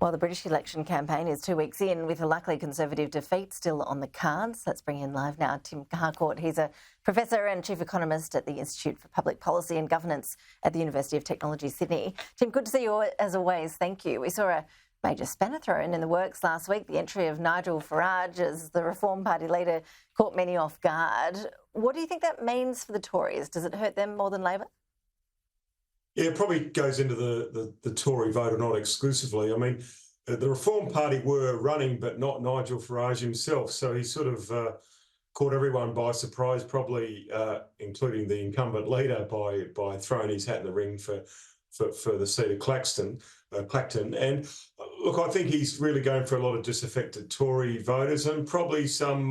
Well, the British election campaign is 2 weeks in with a likely Conservative defeat still on the cards. Let's bring in live now Tim Harcourt. He's a professor and chief economist at the Institute for Public Policy and Governance at the University of Technology, Sydney. Tim, good to see you as always. Thank you. We saw a major spanner thrown in the works last week. The entry of Nigel Farage as the Reform Party leader caught many off guard. What do you think that means for the Tories? Does it hurt them more than Labor? Yeah, it probably goes into the Tory vote, not exclusively. I mean, the Reform Party were running, but not Nigel Farage himself. So he sort of caught everyone by surprise, probably including the incumbent leader, by throwing his hat in the ring for the seat of Clacton. And look, I think he's really going for a lot of disaffected Tory voters and probably some,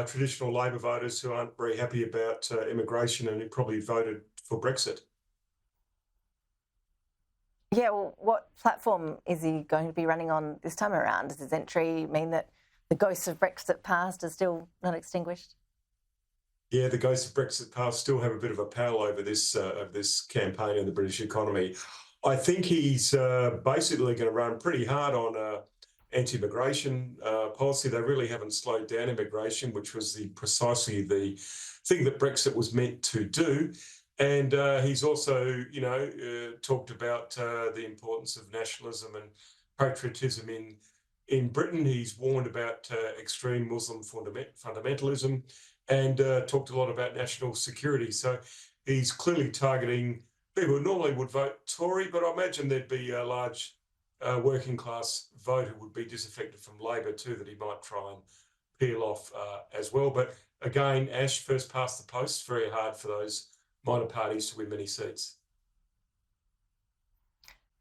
traditional Labor voters who aren't very happy about immigration and who probably voted for Brexit. Yeah, well, what platform is he going to be running on this time around? Does his entry mean that the ghosts of Brexit past are still not extinguished? Yeah, the ghosts of Brexit past still have a bit of a power over this campaign and the British economy. I think he's basically going to run pretty hard on anti-immigration policy. They really haven't slowed down immigration, which was precisely the thing that Brexit was meant to do. And he's also, talked about the importance of nationalism and patriotism in Britain. He's warned about extreme Muslim fundamentalism and talked a lot about national security. So he's clearly targeting people who normally would vote Tory, but I imagine there'd be a large working class vote who would be disaffected from Labor too, that he might try and peel off as well. But again, Ash, first past the post, very hard for those minor parties to win many seats.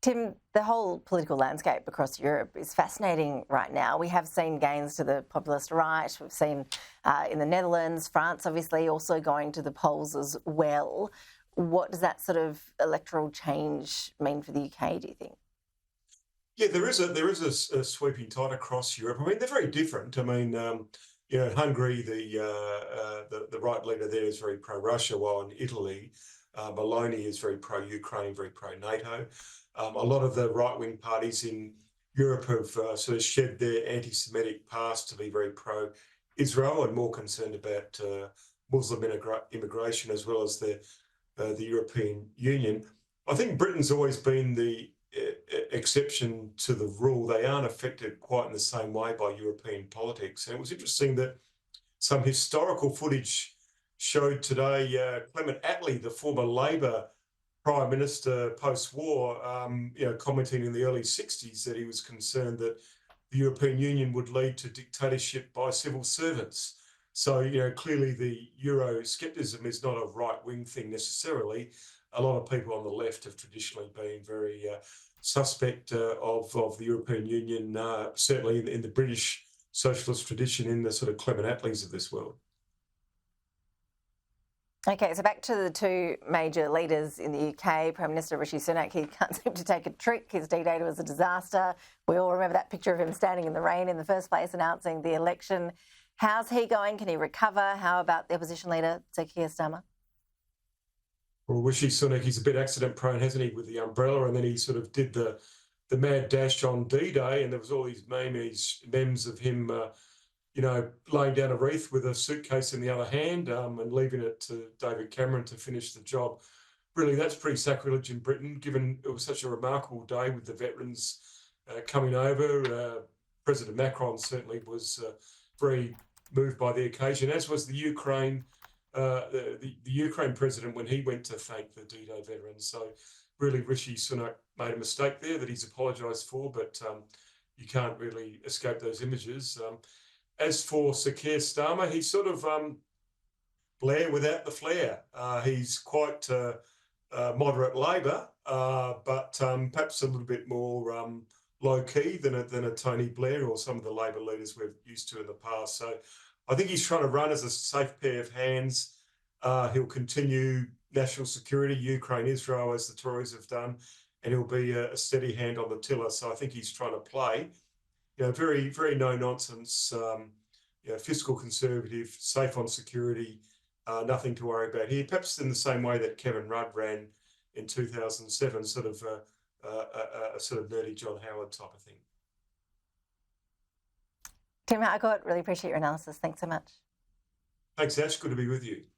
Tim, the whole political landscape across Europe is fascinating right now. We have seen gains to the populist right. We've seen in the Netherlands, France obviously also going to the polls as well. What does that sort of electoral change mean for the UK, do you think? Yeah, there is a sweeping tide across Europe. I mean, they're very different. I mean, Hungary, the right leader there is very pro-Russia, while in Italy, Meloni is very pro-Ukraine, very pro-NATO. A lot of the right-wing parties in Europe have sort of shed their anti-Semitic past to be very pro-Israel and more concerned about Muslim immigration as well as the European Union. I think Britain's always been the exception to the rule. They aren't affected quite in the same way by European politics. And it was interesting that some historical footage showed today Clement Attlee, the former Labor Prime Minister post-war, commenting in the early 60s that he was concerned that the European Union would lead to dictatorship by civil servants. So, clearly the Euroscepticism is not a right-wing thing necessarily. A lot of people on the left have traditionally been very suspect of the European Union, certainly in the British socialist tradition, in the sort of Clement Attlees of this world. Okay, so back to the two major leaders in the UK. Prime Minister Rishi Sunak, he can't seem to take a trick. His D-Day was a disaster. We all remember that picture of him standing in the rain in the first place announcing the election. How's he going? Can he recover? How about the opposition leader, Sir Keir Starmer? Well, Rishi Sunak, he's a bit accident prone, hasn't he, with the umbrella, and then he sort of did the mad dash on D-Day, and there was all these memes of him, laying down a wreath with a suitcase in the other hand and leaving it to David Cameron to finish the job. Really, that's pretty sacrilege in Britain, given it was such a remarkable day with the veterans coming over. President Macron certainly was very moved by the occasion, as was the Ukraine president when he went to thank the D-Day veterans. So really, Rishi Sunak made a mistake there that he's apologised for, but you can't really escape those images. As for Sir Keir Starmer, he's sort of Blair without the flair. He's quite moderate Labor, but perhaps a little bit more low-key than a Tony Blair or some of the Labor leaders we're used to in the past. So I think he's trying to run as a safe pair of hands. He'll continue national security, Ukraine, Israel, as the Tories have done, and he'll be a steady hand on the tiller. So I think he's trying to play, very, very no-nonsense, fiscal conservative, safe on security, nothing to worry about here. Perhaps in the same way that Kevin Rudd ran in 2007, sort of a sort of nerdy John Howard type of thing. Tim Harcourt, really appreciate your analysis. Thanks so much. Thanks, Ash. Good to be with you.